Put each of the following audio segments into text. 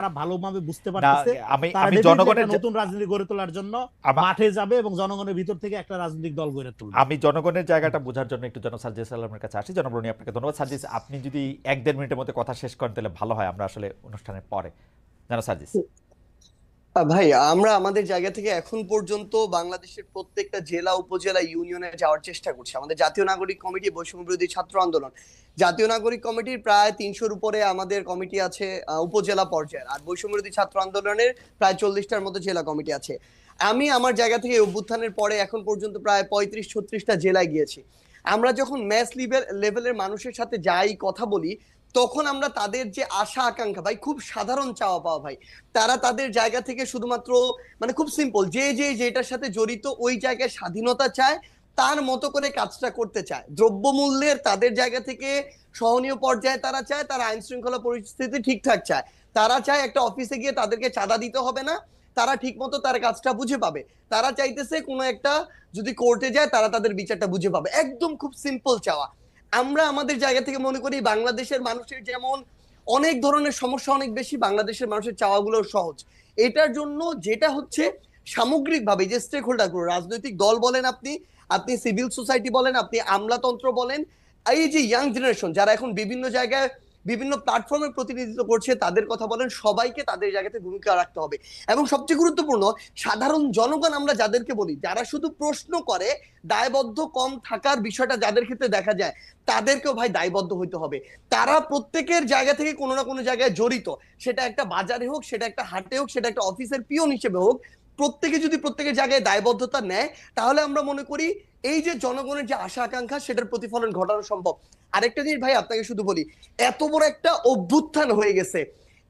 তারা ভালোভাবে বুঝতে না, পারতেছে আমি তারা আমি ডেফিনেটলি জনগণের একটা নতুন রাজনীতি গড়ে তোলার জন্য মাঠে যাবে এবং জনগণের ভিতর থেকে একটা রাজনৈতিক দল গড়ে তুলবে। আমি জনগণের জায়গাটা বোঝার জন্য একটু যেন সার্জিস আলমের কাছে আসি। জনগণ আপনাকে ধন্যবাদ। সার্জিস, আপনি যদি 1-1.5 মিনিটের মধ্যে কথা শেষ করেন তাহলে ভালো হয়, আমরা আসলে অনুষ্ঠানের পরে। জানো সার্জিস। ভাই, আমরা আমাদের জায়গা থেকে এখন পর্যন্ত বাংলাদেশের প্রত্যেকটা জেলা উপজেলা ইউনিয়নে যাওয়ার চেষ্টা করছি। আমাদের জাতীয় নাগরিক কমিটি, বৈষম্য বিরোধী ছাত্র আন্দোলন, জাতীয় নাগরিক কমিটির প্রায় 300-র উপরে আমাদের কমিটি আছে উপজেলা পর্যায়ে, আর বৈষম্য বিরোধী ছাত্র আন্দোলনের প্রায় 40টার মতো জেলা কমিটি আছে। আমি আমার জায়গা থেকে অভ্যুত্থানের পরে এখন পর্যন্ত প্রায় 35-36টা জেলায় গিয়েছি। আমরা যখন ম্যাস লেভেলের মানুষের সাথে যাই, কথা বলি, তখন আমরা তাদের যে আশা আকাঙ্ক্ষা, ভাই খুব সাধারণ চাওয়া পাওয়া ভাই, তারা তাদের জায়গা থেকে শুধুমাত্র মানে খুব সিম্পল, যে যে যেটার সাথে জড়িত ওই জায়গায় স্বাধীনতা চায়, তার মতো করে কাজটা করতে চায়। দ্রব্যমূল্যের তাদের জায়গা থেকে সহনীয় পর্যায়ে তারা চায়, তারা আইন শৃঙ্খলা পরিস্থিতি ঠিকঠাক চায়, তারা চায় একটা অফিসে গিয়ে তাদেরকে চাঁদা দিতে হবে না, তারা ঠিক মতো তার কাজটা বুঝে পাবে। তারা চাইতেছে কোনো একটা যদি কোর্টে যায় তারা তাদের বিচারটা বুঝে পাবে, একদম খুব সিম্পল চাওয়া। আমরা আমাদের জায়গা থেকে মনে করি বাংলাদেশের মানুষের যেমন অনেক ধরনের সমস্যা অনেক বেশি, বাংলাদেশের মানুষের চাওয়াগুলো সহজ। এটার জন্য যেটা হচ্ছে সামগ্রিকভাবে যে স্টেক হোল্ডার গুলো, রাজনৈতিক দল বলেন, আপনি আপনি সিভিল সোসাইটি বলেন, আপনি আমলাতন্ত্র বলেন, এই যে ইয়াং জেনারেশন যারা এখন বিভিন্ন জায়গায় বিভিন্ন প্ল্যাটফর্মে প্রতিনিধিত্ব করছে, তাদের কথা বলেন, সবাইকে তাদের জায়গাতে ভূমিকা রাখতে হবে। এবং সবচেয়ে গুরুত্বপূর্ণ, সাধারণ জনগণ আমরা যাদেরকে বলি, যারা শুধু প্রশ্ন করে, দায়বদ্ধ কম থাকার বিষয়টা যাদের ক্ষেত্রে দেখা যায়, তাদেরকেও ভাই দায়বদ্ধ হইতে হবে। তারা প্রত্যেকের জায়গা থেকে কোনো না কোনো জায়গায় জড়িত, সেটা একটা বাজারে হোক, সেটা একটা হাটে হোক, সেটা একটা অফিসের পিয়ন হিসেবে হোক, প্রত্যেকে যদি প্রত্যেকের জায়গায় দায়বদ্ধতা নেয়, তাহলে আমরা মনে করি এই যে জনগণের যে আশা আকাঙ্ক্ষা সেটার প্রতিফলন ঘটানো সম্ভব। আরেকটা জিনিস ভাই আপনাকে শুধু বলি, এত বড় একটা অভ্যুত্থান হয়ে গেছে,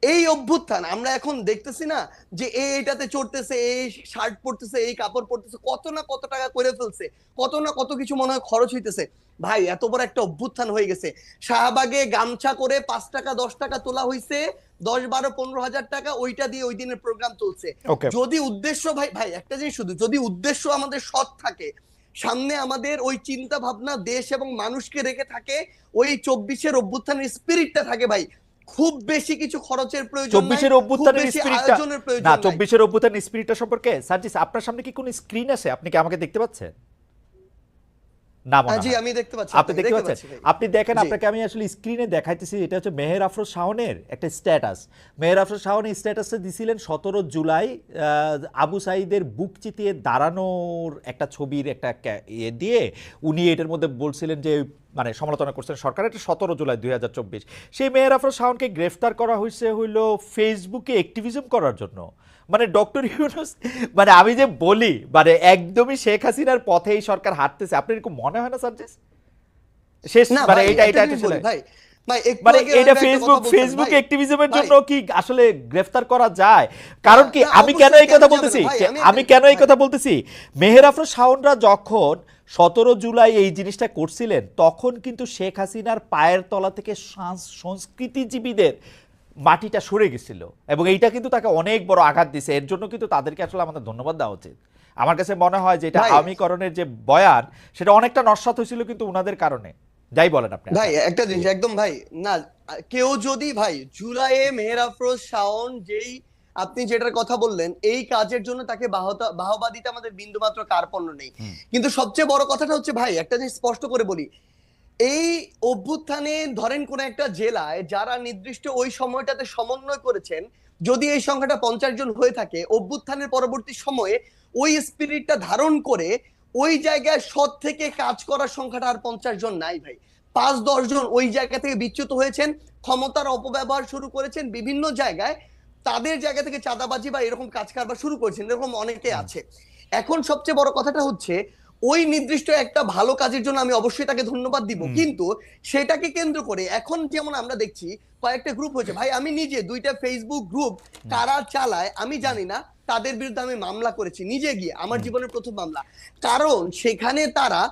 এই অভ্যুত্থান আমরা এখন দেখতেছি না যে এইটাতে চড়তেছে, এই শার্ট পরতেছে, এই কাপড় পরতেছে, কত না কত টাকা করে ফেলছে, কত না কত কিছু মনে হয় খরচ হইতেছে। ভাই এত বড় একটা অভ্যুত্থান হয়ে গেছে, শাহবাগে গামছা করে 5 টাকা 10 টাকা তোলা হয়েছে, 10, 12, 15 হাজার টাকা, ওইটা দিয়ে ওই দিনের প্রোগ্রাম চলছে। ওকে। যদি উদ্দেশ্য ভাই ভাই একটা জিনিস শুধু, যদি উদ্দেশ্য আমাদের সৎ থাকে, সামনে আমাদের ওই চিন্তা ভাবনা দেশ এবং মানুষকে রেখে থাকে, ওই 24-এর অভ্যুত্থানের স্পিরিটটা থাকে, ভাই খুব বেশি কিছু খরচের প্রয়োজন নাই, 24-এর খুব অভ্যুত্থানের বেশি স্পিরিটটা, আয়োজনের প্রয়োজন না নাই। 24-এর অভ্যুত্থানের স্পিরিটটা সম্পর্কে সার্জিস আপনার সামনে কি কোনো স্ক্রিন আছে? আপনি কি আমাকে দেখতে পাচ্ছেন? না মনে জি হয়। আমি দেখতে পাচ্ছি, আপনি দেখতে পাচ্ছেন? ভাই। আপনি দেখেন, জি আপনাকে আমি আসলে স্ক্রিনে দেখাইতেছি। এটা হচ্ছে মেহের আফরোজ শাওনের একটা স্ট্যাটাস। মেহের আফরোজ শাওন এই স্ট্যাটাসে দিছিলেন 17 জুলাই আবু সাঈদের বুক চিতিয়ে দাঁড়ানোর একটা ছবির একটা ইয়ে দিয়ে উনি এটার মধ্যে বলছিলেন যে মানে সমালোচনা করছেন সরকার। এটা 17 জুলাই 2024। সেই মেহের আফরোজ শাওনকে গ্রেফতার করা হয়েছে হইল ফেসবুকে অ্যাক্টিভিজম করার জন্য। মানে ডক্টর ইউনূস, মানে আমি যে বলি, মানে একদমই শেখ হাসিনার পথে এই সরকার হাঁটতেছে। আপনার এরকম মনে হয় না সার্জিস? শেষ না মানে ভাই, এটা একটা এটা জিনিস আসলে বলি ভাই, ভাই একটু মানে আগে এটা একটা কথা বলছেন ফেসবুক ভাই, অ্যাক্টিভিজমের ভাই জন্য কি আসলে গ্রেফতার করা যায়? না কারণ কি না আমি কেন অবশ্যই এই কেন কথা যাবে না বলতেছি, ভাই, আমি কেন এই ভাই কথা বলতেছি, মেহের আফরোজ শাওনরা যখন 17 জুলাই এই জিনিসটা করছিলেন, তখন কিন্তু শেখ হাসিনার পায়ের তলা থেকে সংস্কৃতিজীবীদের মাটিটা সরে গেছিল এবং এইটা কিন্তু তাকে অনেক বড় আঘাত দিছে। এর জন্য কিন্তু তাদেরকে আসলে আমাদের ধন্যবাদ দেওয়া উচিত। আমার কাছে মনে হয় যে এটা ভাই আওয়ামীকরণের যে বয়ান, সেটা অনেকটা নস্যাৎ হয়েছিল কিন্তু উনাদের কারণে। যাই বলেন আপনি। ভাই আচ্ছা, একটা জিনিস একদম ভাই, না কেউ যদি ভাই জুলাইয়ে মেহের আফরোজ শাওন যেই আপনি যেটার কথা বললেন, এই কাজের জন্য তাকে বাহবা দিতে আমাদের বিন্দুমাত্র কার্পণ্য নেই। কিন্তু সবচেয়ে বড় কথাটা হচ্ছে ভাই, একটা জিনিস স্পষ্ট করে বলি, এই অভ্যুত্থানে ধরেন কোন একটা জেলায় যারা নির্দিষ্ট ওই সময়টাতে সমন্বয় করেছেন, যদি এই সংখ্যাটা 50 জন হয়ে থাকে, অভ্যুত্থানের পরবর্তী সময়ে ওই স্পিরিটটা ধারণ করে ওই জায়গায় সৎ থেকে কাজ করার সংখ্যাটা আর 50 জন নাই ভাই। 5-10 জন ওই জায়গা থেকে বিচ্যুত হয়েছেন, ক্ষমতার অপব্যবহার শুরু করেছেন বিভিন্ন জায়গায়, তাদের জায়গা থেকে চাঁদাবাজি বা এরকম কাজ কারবার শুরু করেছেন, এরকম অনেকে আছে। এখন সবচেয়ে বড় কথাটা হচ্ছে, ওই নির্দিষ্ট একটা ভালো কাজের জন্য আমি অবশ্যই তাকে ধন্যবাদ দিব, কিন্তু সেটাকে কেন্দ্র করে এখন যেমন আমরা দেখছি কয়েকটা গ্রুপ হয়েছে, ভাই আমি নিজে 2টা ফেসবুক গ্রুপ কারা চালায় আমি জানি না, তাদের বিরুদ্ধে আমি মামলা করেছি নিজে গিয়ে, আমার জীবনের প্রথম মামলা। কারণ সেখানে তারা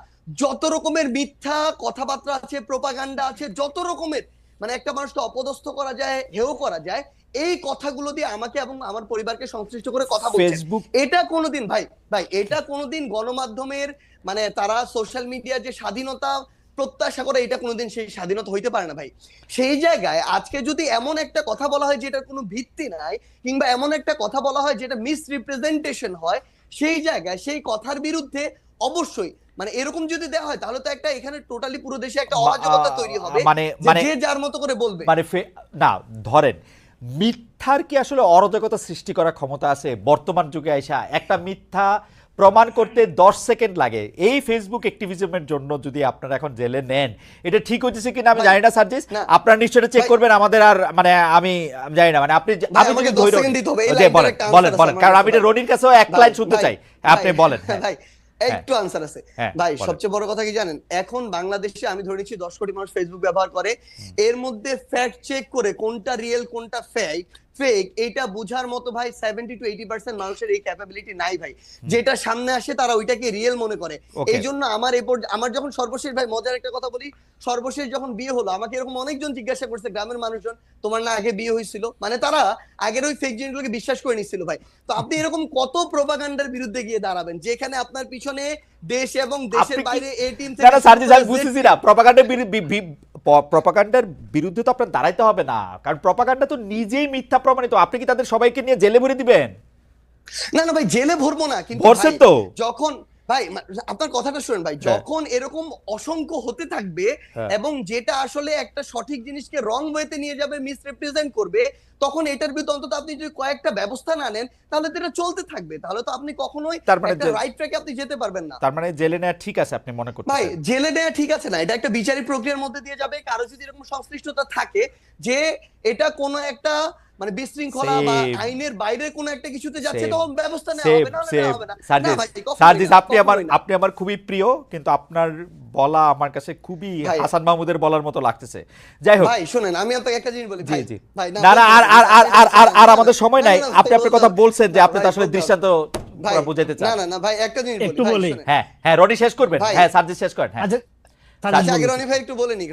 যত রকমের মিথ্যা কথাবার্তা আছে, প্রোপাগান্ডা আছে, যত রকমের মানে একটা মানুষকে অপদস্থ করা যায়, হেয় করা যায়, এই কথাগুলো দিয়ে আমাকে এবং আমার পরিবারকে সংশ্লিষ্ট করে কথা বলছেন। ফেসবুক এটা কোনোদিন ভাই ভাই এটা কোনোদিন গণমাধ্যমের মানে তারা সোশ্যাল মিডিয়ার যে স্বাধীনতা প্রত্যাশা করে এটা কোনোদিন সেই স্বাধীনতা হইতে পারে না ভাই। সেই জায়গায় আজকে যদি এমন একটা কথা বলা হয় যেটার কোনো ভিত্তি নাই, কিংবা এমন একটা কথা বলা হয় যেটা মিসরিপ্রেজেন্টেশন হয়, সেই জায়গায় সেই কথার বিরুদ্ধে অবশ্যই মানে এরকম যদি দেওয়া হয় তাহলে তো একটা এখানে টোটালি পুরো দেশে একটা অরাজকতা তৈরি হবে, যে যার মতো করে বলবে। মানে না ধরেন মিথ্যার কি আসলে অরাজকতা সৃষ্টি করার ক্ষমতা আছে? বর্তমান যুগে আইসা একটা মিথ্যা প্রমাণ করতে 10 সেকেন্ড লাগে। এই ফেসবুক অ্যাক্টিভিজমের জন্য যদি আপনারা এখন জেলে নেন, এটা ঠিক হচ্ছে কিনা আমি জানি না সার্জিস, আপনারা নিশ্চয়ই চেক করবেন। আমাদের আর মানে আমি জানি না, মানে আপনি আমি যদি বলেন কারণ আমি এটা রনির কাছেও এক লাইন শুনতে চাই, আপনি বলেন। ভাই একটু আনসার আছে ভাই। সবচেয়ে বড় কথা কি জানেন, এখন বাংলাদেশে আমি ধরে নিচ্ছি 10 কোটি মানুষ ফেসবুক ব্যবহার করে, এর মধ্যে ফ্যাক্ট চেক করে কোনটা রিয়েল কোনটা ফেক এটা বোঝার মতো ভাই 70 to 80% মানুষের এই ক্যাপাবিলিটি নাই ভাই। যেটা সামনে আসে তারা ওইটাকে রিয়েল মনে করে। এই জন্য আমার যখন সর্বশেষ ভাই মজার একটা কথা বলি, সর্বশেষ যখন বিয়ে হলো আমাকে এরকম অনেকজন জিজ্ঞাসা করছে, গ্রামের মানুষজন, তোমার না আগে বিয়ে হয়েছিল? মানে তারা আগের ওই ফেক জিনিসগুলোকে বিশ্বাস করে নিচ্ছিল ভাই। তো আপনি এরকম কত প্রোপাগান্ডার বিরুদ্ধে গিয়ে দাঁড়াবেন যেখানে আপনার পিছনে দেশ এবং দেশের বাইরে এই টিম থেকে না সার্জিস আমি বুঝতেছি না, প্রপাগান্ডার বিরুদ্ধে তো আপনার দাঁড়াইতে হবে না, কারণ প্রপাগান্ডা তো নিজেই মিথ্যা প্রমাণিত। আপনি কি তাদের সবাইকে নিয়ে জেলে ভরে দিবেন? না না ভাই জেলে ভরবো না, কিন্তু ভরছেন তো যখন ভাই আপনার কথাটা শুনেন ভাই, যখন এরকম অসংখ্য হতে থাকবে এবং যেটা আসলে একটা সঠিক জিনিসকে রং ওয়েতে নিয়ে যাবে, মিসরিপ্রেজেন্ট করবে, তখন এটার বিরুদ্ধে অন্তত আপনি যদি কয়েকটা ব্যবস্থা না নেন তাহলে তো এটা চলতে থাকবে। তাহলে তো আপনি কখনোই একটা রাইট ট্র্যাকে আপনি যেতে পারবেন না। তার মানে জেলে নেওয়া ঠিক আছে আপনি মনে করছেন? ভাই জেলে নেওয়া ঠিক আছে না, এটা একটা বিচারিক প্রক্রিয়ার মধ্যে দিয়ে যাবে। কারো যদি এরকম সংশ্লিষ্টতা থাকে যে এটা কোনো একটা মানে বিশৃঙ্খলা বা আইনের বাইরে কোনো একটা কিছুতে যাচ্ছে, তখন ব্যবস্থা নেওয়া হবে না। সার্জিস আপনি আমার খুবই প্রিয়, কিন্তু আপনার বলা আমার কাছে খুবই হাসান মাহমুদের বলার মতো লাগতেছে। যাই হোক ভাই শুনেন আমি আপনাকে একটা জিনিস বলি ভাই, না না আর আমাদের সময় নাই। আপনি আপনার কথা বলছেন যে আপনি তো আসলে দৃষ্টান্ত বুঝাইতে চান। না না ভাই একটা জিনিস একটু বলি। হ্যাঁ রনি শেষ করবেন। হ্যাঁ সার্জিস শেষ করেন। হ্যাঁ রনি ভাই একটু বলে নিক।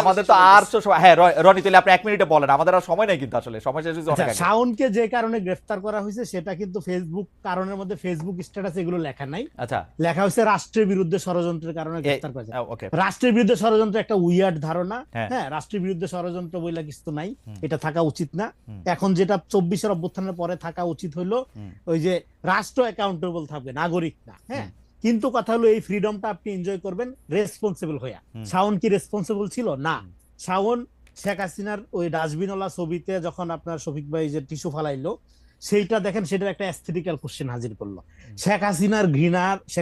আমাদের তো আর হ্যাঁ রনি তাহলে আপনি 1 মিনিটে বলেন, আমাদের আর সময় নাই কিন্তু আসলে সময় শেষ হয়েছে অনেক আগে। শাওনকে যে কারণে গ্রেফতার করা হয়েছে সেটা কিন্তু ফেসবুক কারণের মধ্যে ফেসবুক স্ট্যাটাস এগুলো লেখা নাই। আচ্ছা লেখা হয়েছে রাষ্ট্রের বিরুদ্ধে ষড়যন্ত্রের কারণে গ্রেফতার করা হয়েছে। রাষ্ট্রের বিরুদ্ধে ষড়যন্ত্র একটা উইয়ার্ড ধারণা। হ্যাঁ রাষ্ট্রের বিরুদ্ধে ষড়যন্ত্র বইলা কিছু নাই, এটা থাকা উচিত না। এখন যেটা 24-এর অভ্যুত্থানের পরে থাকা উচিত হলো ওই যে রাষ্ট্র অ্যাকাউন্টেবল থাকবে, নাগরিক না। হ্যাঁ কিন্তু কথা হলো এই ফ্রিডমটা আপনি এনজয় করবেন রেসপন্সিবল হইয়া। শাওন কি রেসপন্সিবল ছিল না? শাওন শেখ হাসিনার ওই ডাস্টবিনওয়ালা ছবিতে যখন আপনার শফিক ভাই যে টিস্যু ফালাইলো সেইটা দেখেন, সেটার একটা অ্যাস্থেটিক্যাল কোশ্চেন হাজির করলো। শেখ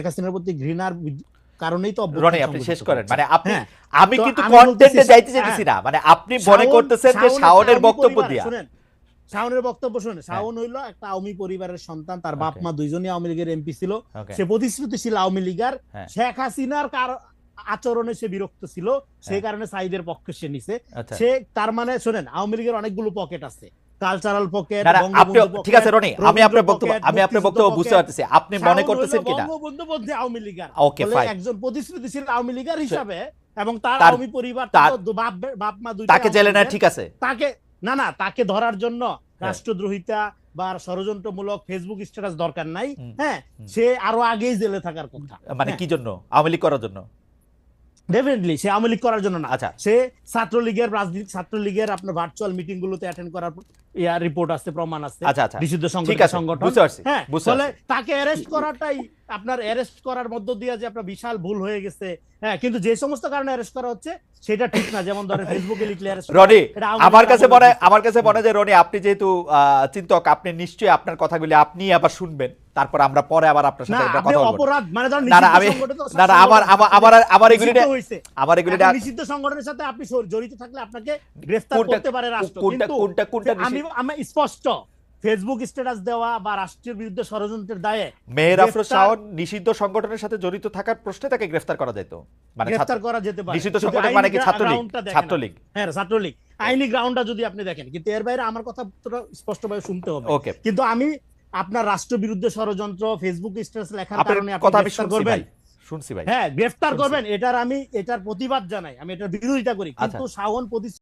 হাসিনার প্রতি ঘৃণার কারণেই তো রনি আপনি শেষ করেন। মানে আপনি আমি কিন্তু কন্টেন্টে যাইতে চাইতেছি না, মানে আপনি মনে করতেছেন যে শাওনের বক্তব্য দিয়া। শুনেন শাওনের বক্তব্য শুনে, শাওন হইলো একটা আওয়ামী পরিবারের সন্তান, তার বাপ মা দুইজনই আওয়ামী লীগের এমপি ছিল, সে প্রতিশ্রুতিশীল আওয়ামী লীগার। শেখ হাসিনার আচরণে সে বিরক্ত ছিল, সেই কারণে সাইদের পক্ষে সে নিছে। সে তার মানে শুনেন আওয়ামী লীগের অনেকগুলো পকেট আছে, কালচারাল পকেট। ঠিক আছে রনি, আমি আপনার বক্তব্য বুঝতে পারতেছি। আপনি মনে করতেছেন কিনা বঙ্গবন্ধু বন্ধে আওয়ামী লীগার একজন প্রতিশ্রুতিশীল আওয়ামী লীগার হিসাবে এবং তার আওয়ামী পরিবার বাপ মা দুইটা, তাকে জেলে নেওয়া ঠিক আছে? তাকে না তাকে ধরার জন্য রাষ্ট্রদ্রোহিতা বা ষড়যন্ত্রমূলক ফেসবুক স্ট্যাটাস দরকার নাই। হ্যাঁ সে আরো আগেই জেলে থাকার কথা। মানে কি জন্য? আওয়ামী লীগ করার জন্য? ডেফিনেটলি সে আওয়ামী লীগ করার জন্য না। সে ছাত্রলীগের ছাত্রলীগের আপনার ভার্চুয়াল মিটিং গুলোতে অ্যাটেন্ড করার রিপোর্ট আছে, প্রমাণ আছে, বিশুদ্ধ সংগঠন। হ্যাঁ ফলে তাকে অ্যারেস্ট করাটাই আপনার অ্যারেস্ট করার মধ্য দিয়ে যে আপনার বিশাল ভুল হয়ে গেছে। হ্যাঁ কিন্তু যে সমস্ত কারণে অ্যারেস্ট করা হচ্ছে সেটা ঠিক না। যেমন ধরেন ফেসবুকে লিখলে অ্যারেস্ট। রনি আমার কাছে মনে যে রনি আপনি যেহেতু চিন্তক, আপনি নিশ্চয়ই আপনার কথাগুলি আপনি আবার শুনবেন, তারপর আমরা পরে আবার আপনার সাথে কথা বলবো। অপরাধ মানে ধরেন আমার এগুলি নিষিদ্ধ সংগঠনের সাথে আপনি জড়িত থাকলে আপনাকে গ্রেফতার করতে পারে রাষ্ট্র। কিন্তু আমি স্পষ্ট ফেসবুক স্ট্যাটাস দেওয়া বা রাষ্ট্রের বিরুদ্ধে ষড়যন্ত্রের দায়ে মেহের আফরোজ শাওন নিষিদ্ধ সংগঠনের সাথে জড়িত থাকার প্রশ্নে তাকে গ্রেফতার করা যেত। মানে গ্রেফতার করা যেতে পারে। নিষিদ্ধ সংগঠন মানে কি? ছাত্রলীগ। হ্যাঁ ছাত্রলীগ আইনি গ্রাউন্ডটা যদি আপনি দেখেন, কিন্তু এর বাইরে আমার কথা স্পষ্টভাবে শুনতে হবে। কিন্তু আমি আপনার রাষ্ট্র বিরুদ্ধে ষড়যন্ত্র ফেসবুক স্ট্যাটাস লেখার কারণে আপনি গ্রেফতার করবেন, শুনছি ভাই। হ্যাঁ গ্রেফতার করবেন, এটার প্রতিবাদ জানাই, আমি এটার বিরোধিতা করি। কিন্তু শাওন